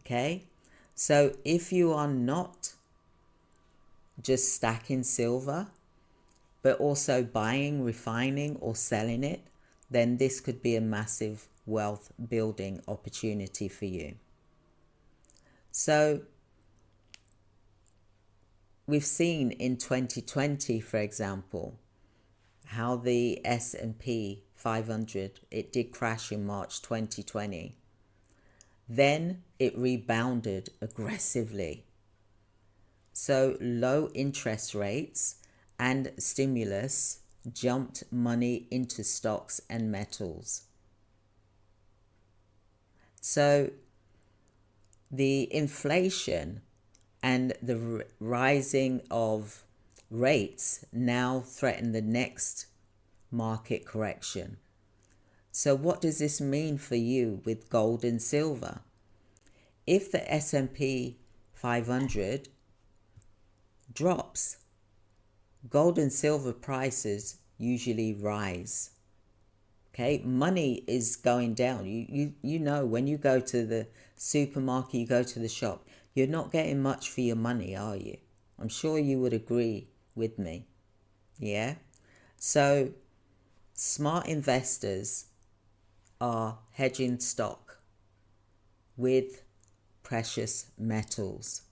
Okay, so if you are not just stacking silver, but also buying, refining, or selling it, then this could be a massive wealth building opportunity for you. So we've seen in 2020, for example, how the S&P 500, it did crash in March 2020. Then it rebounded aggressively. So low interest rates and stimulus jumped money into stocks and metals. So the inflation and the rising of rates now threaten the next market correction. So what does this mean for you with gold and silver? If the S&P 500 drops, gold and silver prices usually rise. Okay, money is going down. You know, when you go to the supermarket, you go to the shop, you're not getting much for your money, are you? I'm sure you would agree with me. Yeah? So smart investors are hedging stock with precious metals.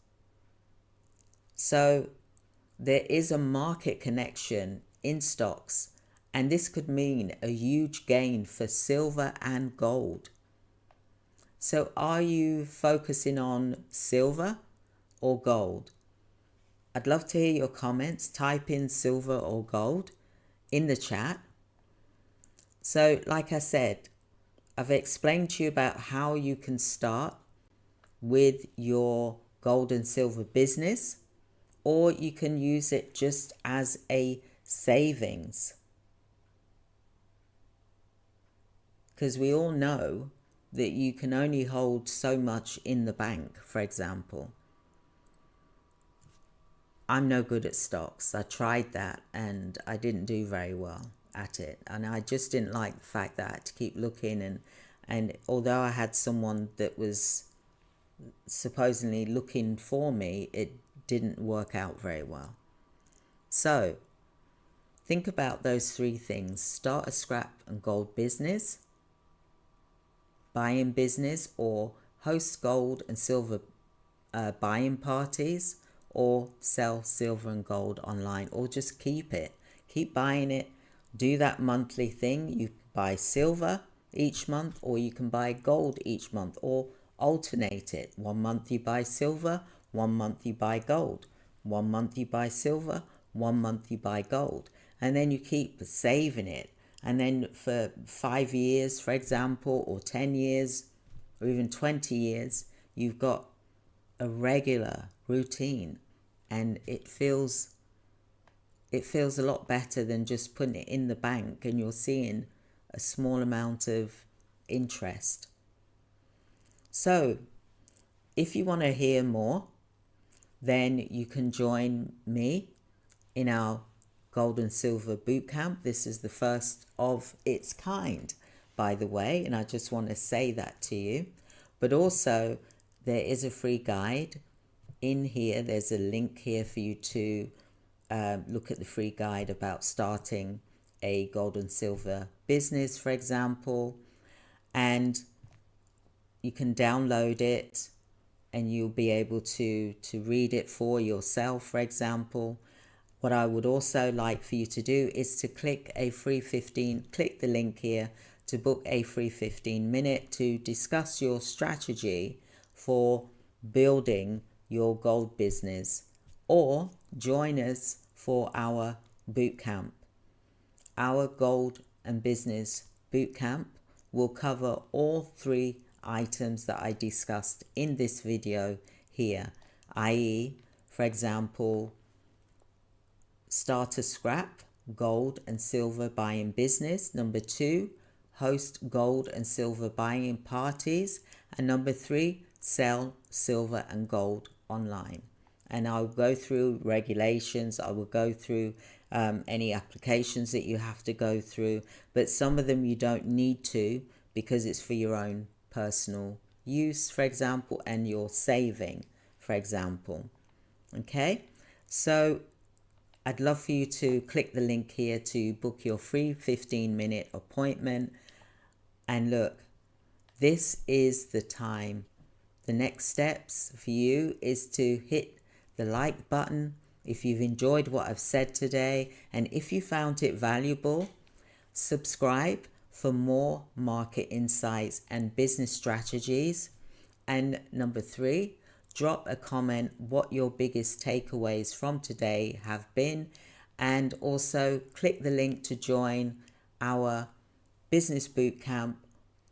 So there is a market connection in stocks, and this could mean a huge gain for silver and gold. So are you focusing on silver or gold? I'd love to hear your comments. Type in silver or gold in the chat. So like I said, I've explained to you about how you can start with your gold and silver business, or you can use it just as a savings. Because we all know that you can only hold so much in the bank, for example. I'm no good at stocks. I tried that and I didn't do very well at it. And I just didn't like the fact that I had to keep looking, and although I had someone that was supposedly looking for me, it didn't work out very well. So think about those three things: start a scrap and gold business, buy-in business, or host gold and silver buy-in parties, or sell silver and gold online, or just keep buying it. Do that monthly thing. You buy silver each month, or you can buy gold each month, or alternate it. 1 month you buy silver, 1 month you buy gold, 1 month you buy silver, 1 month you buy gold, and then you keep saving it. And then for 5 years, for example, or 10 years, or even 20 years, you've got a regular routine, and it feels a lot better than just putting it in the bank and you're seeing a small amount of interest. So if you want to hear more, then you can join me in our Gold and Silver Bootcamp. This is the first of its kind, by the way, and I just want to say that to you. But also, there is a free guide in here. There's a link here for you to look at the free guide about starting a gold and silver business, for example, and you can download it and you'll be able to read it for yourself, for example. What I would also like for you to do is to click the link here to book a free 15-minute to discuss your strategy for building your gold business, or join us for our bootcamp. Our gold and business bootcamp will cover all three items that I discussed in this video here, i.e., for example, start a scrap gold and silver buying business. Number 2, host gold and silver buying parties. And number 3, sell silver and gold online. And I'll go through regulations. I will go through any applications that you have to go through, but some of them you don't need to, because it's for your own personal use, for example, and your saving, for example. Okay, so I'd love for you to click the link here to book your free 15-minute appointment. And look, this is the time. The next steps for you is to hit the like button if you've enjoyed what I've said today, and if you found it valuable, subscribe for more market insights and business strategies. And number 3, drop a comment what your biggest takeaways from today have been, and also click the link to join our business bootcamp,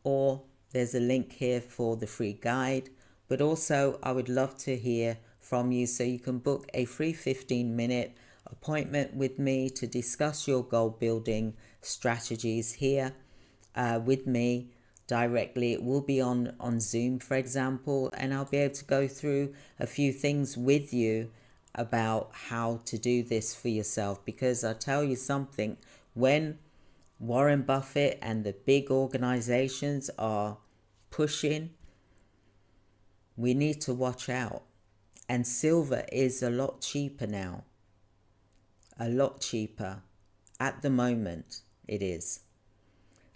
or there's a link here for the free guide. But also I would love to hear from you, so you can book a free 15-minute appointment with me to discuss your goal building strategies here with me directly. It will be on Zoom, for example, and I'll be able to go through a few things with you about how to do this for yourself. Because I'll tell you something, when Warren Buffett and the big organizations are pushing, we need to watch out. And silver is a lot cheaper now. A lot cheaper. At the moment, it is.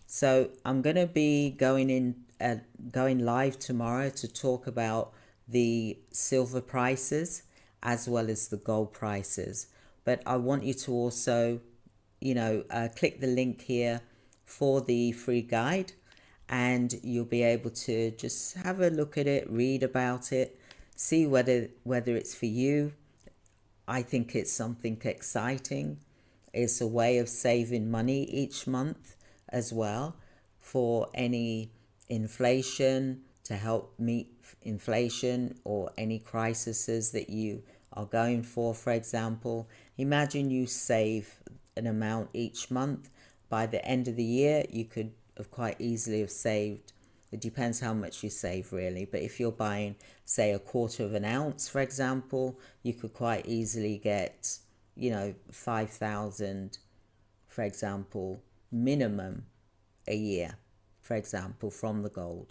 So I'm going to be going live tomorrow to talk about the silver prices as well as the gold prices. But I want you to also, click the link here for the free guide, and you'll be able to just have a look at it, read about it, see whether it's for you. I think it's something exciting. It's a way of saving money each month as well for any inflation, to help meet inflation or any crises that you are going for example. Imagine you save an amount each month. By the end of the year, you could have quite easily have saved, it depends how much you save really, but if you're buying, say, 1/4 of an ounce, for example, you could quite easily get, 5,000, for example, minimum a year, for example, from the gold.